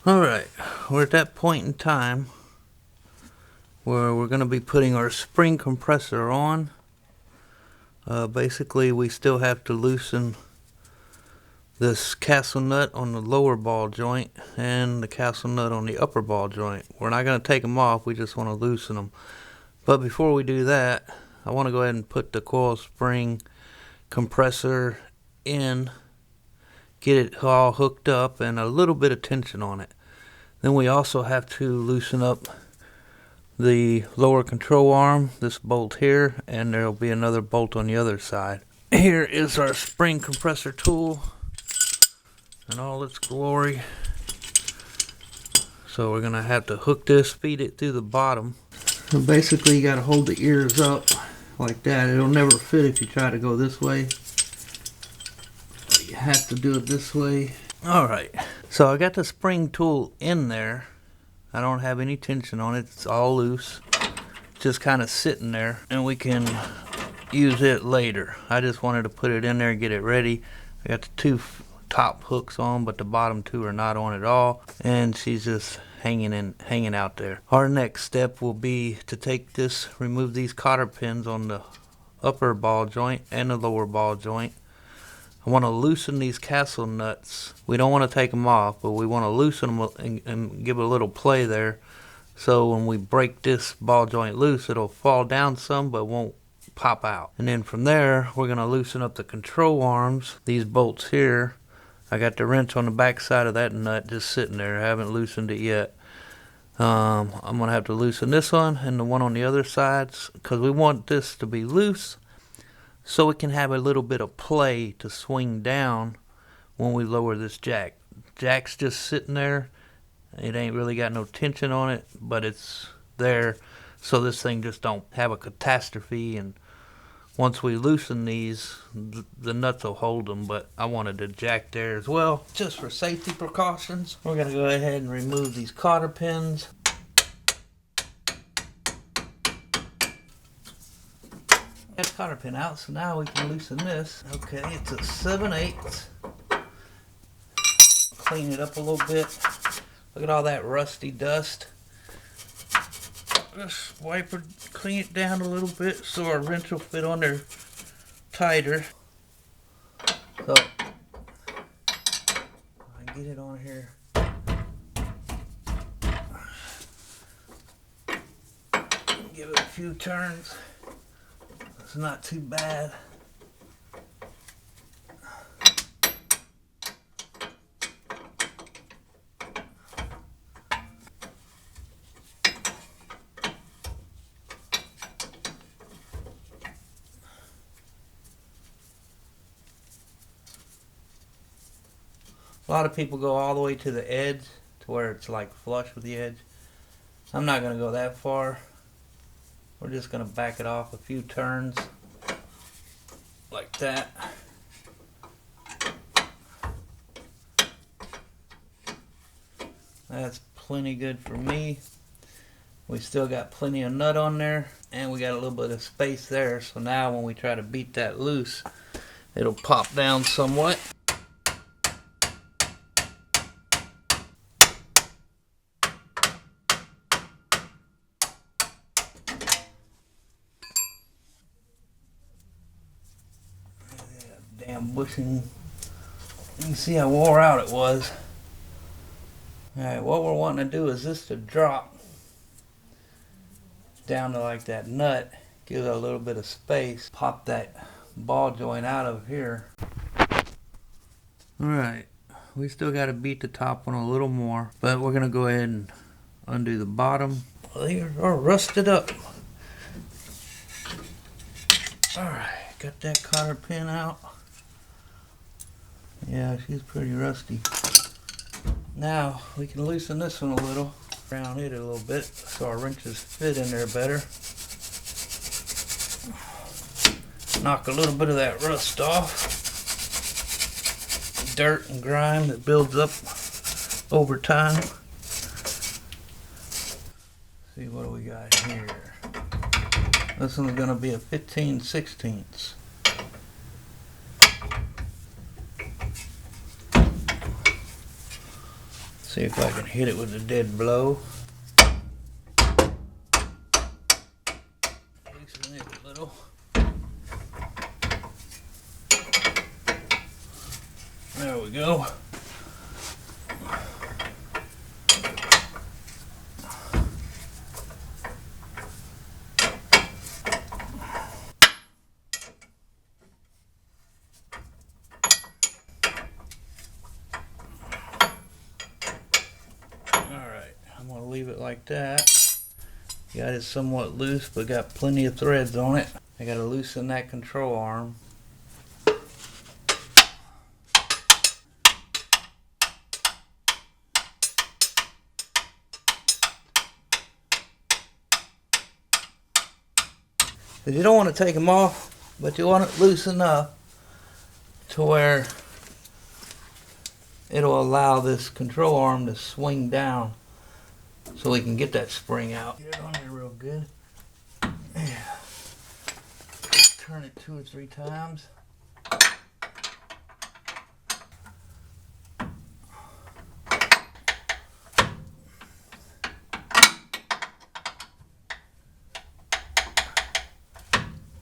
Alright, we're at that point in time where we're going to be putting our spring compressor on. Basically, we still have to loosen this castle nut on the lower ball joint and the castle nut on the upper ball joint. We're not going to take them off, we just want to loosen them. But before we do that, I want to go ahead and put the coil spring compressor in, get it all hooked up and a little bit of tension on it. Then we also have to loosen up the lower control arm, this bolt here, and there'll be another bolt on the other side. Here is our spring compressor tool in all its glory. So we're gonna have to hook this, feed it through the bottom. So basically you gotta hold the ears up like that. It'll never fit if you try to go this way. You have to do it this way. Alright, so I got the spring tool in there. I don't have any tension on it, it's all loose. Just kind of sitting there, and we can use it later. I just wanted to put it in there and get it ready. I got the two top hooks on, but the bottom two are not on at all, and she's just hanging out there. Our next step will be to take this, remove these cotter pins on the upper ball joint and the lower ball joint. I want to loosen these castle nuts. We don't want to take them off, but we want to loosen them and give it a little play there. So when we break this ball joint loose, it'll fall down some, but won't pop out. And then from there, we're going to loosen up the control arms, these bolts here. I got the wrench on the back side of that nut just sitting there. I haven't loosened it yet. I'm going to have to loosen this one and the one on the other sides, because we want this to be loose so it can have a little bit of play to swing down when we lower this jack. Jack's just sitting there. It ain't really got no tension on it, but it's there so this thing just don't have a catastrophe. And once we loosen these, the nuts will hold them, but I wanted the jack there as well. Just for safety precautions, we're going to go ahead and remove these cotter pins. Got the cotter pin out, so now we can loosen this. Okay, it's a 7/8. Clean it up a little bit. Look at all that rusty dust. Just wipe it, clean it down a little bit so our wrench will fit on there tighter. So I get it on here. Give it a few turns. It's not too bad. A lot of people go all the way to the edge to where it's like flush with the edge. I'm not going to go that far. We're just going to back it off a few turns like that. That's plenty good for me. We still got plenty of nut on there, and we got a little bit of space there, so now when we try to beat that loose, it'll pop down somewhat. Damn bushing. You can see how wore out it was. Alright, what we're wanting to do is this to drop down to like that nut. Give it a little bit of space. Pop that ball joint out of here. Alright, we still got to beat the top one a little more, but we're going to go ahead and undo the bottom. Well, they are rusted up. Alright, got that cotter pin out. Yeah, she's pretty rusty. Now we can loosen this one a little, round it a little bit so our wrenches fit in there better. Knock a little bit of that rust off. Dirt and grime that builds up over time. See, what do we got here? This one's going to be a 15/16. See if I can hit it with a dead blow. Loosen it a little. There we go. I'm going to leave it like that. Got it somewhat loose, but got plenty of threads on it. I got to loosen that control arm. You don't want to take them off, but you want it loose enough to where it'll allow this control arm to swing down so we can get that spring out. Get it on there real good. Yeah. Turn it 2 or 3 times.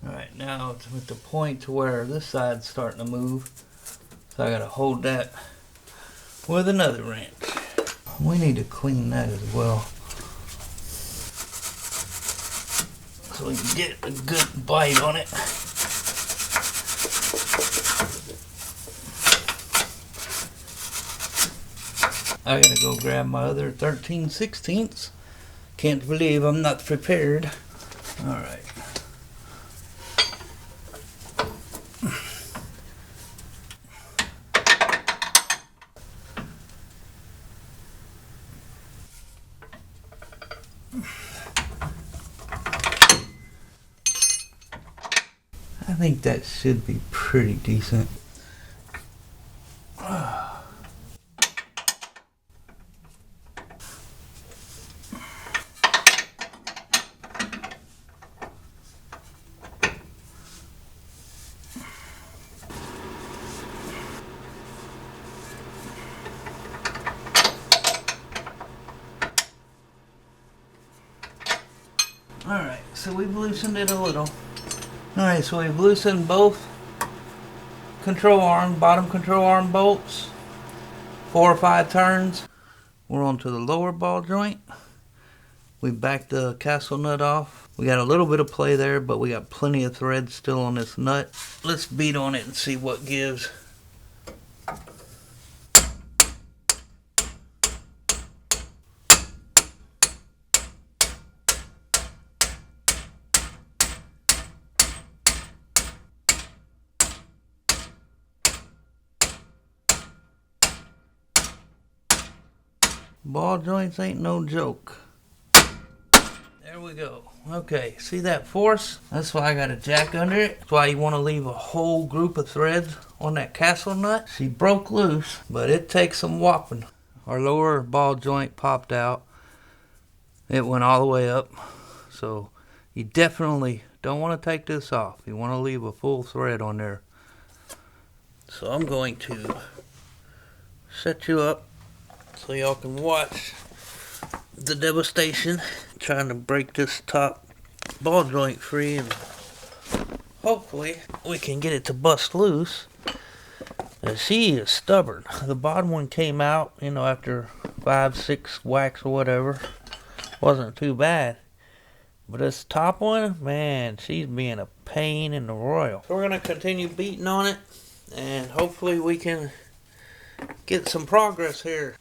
Alright, now it's at the point to where this side's starting to move. So I gotta hold that with another wrench. We need to clean that as well, so we can get a good bite on it. I gotta go grab my other 13/16. Can't believe I'm not prepared. Alright. I think that should be pretty decent. Alright, so we've loosened it a little. Alright, so we've loosened both control arm, bottom control arm bolts, 4 or 5 turns. We're onto the lower ball joint. We backed the castle nut off. We got a little bit of play there, but we got plenty of thread still on this nut. Let's beat on it and see what gives. Ball joints ain't no joke. There we go. Okay, see that force? That's why I got a jack under it. That's why you want to leave a whole group of threads on that castle nut. She broke loose, but it takes some whopping. Our lower ball joint popped out. It went all the way up. So you definitely don't want to take this off. You want to leave a full thread on there. So I'm going to set you up so y'all can watch the devastation, trying to break this top ball joint free, and hopefully we can get it to bust loose. And she is stubborn. The bottom one came out, you know, after 5-6 whacks or whatever. Wasn't too bad. But this top one, man, she's being a pain in the royal. So we're going to continue beating on it, and hopefully we can get some progress here.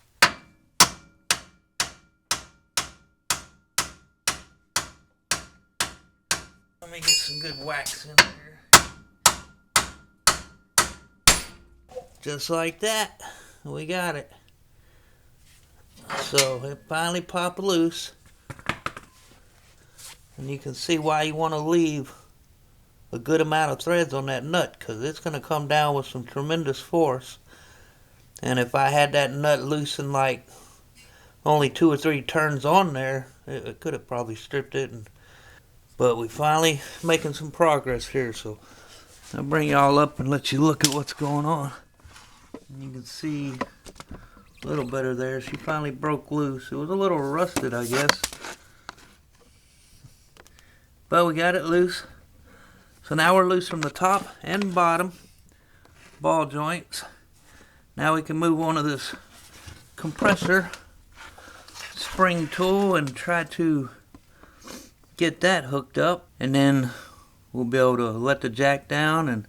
Let me get some good wax in there. Just like that, we got it. So it finally popped loose. And you can see why you want to leave a good amount of threads on that nut, because it's going to come down with some tremendous force. And if I had that nut loosened like only 2 or 3 turns on there, it could have probably stripped it. But we finally making some progress here, so I'll bring y'all up and let you look at what's going on. And you can see A little better there. She finally broke loose. It was a little rusted, I guess. But we got it loose. So now we're loose from the top and bottom ball joints. Now we can move on to this compressor spring tool and try to get that hooked up, and then we'll be able to let the jack down and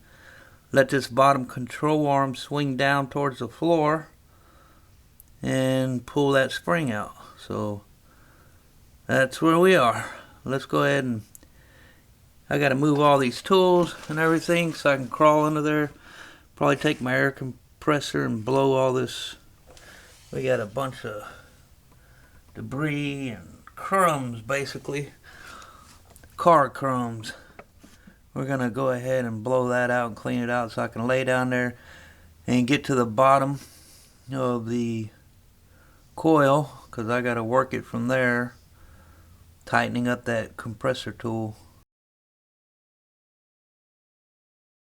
let this bottom control arm swing down towards the floor and pull that spring out. So that's where we are. Let's go ahead and I got to move all these tools and everything so I can crawl under there. Probably take my air compressor and blow all this. We got a bunch of debris and crumbs, basically. Car crumbs. We're going to go ahead and blow that out and clean it out so I can lay down there and get to the bottom of the coil, because I got to work it from there, tightening up that compressor tool.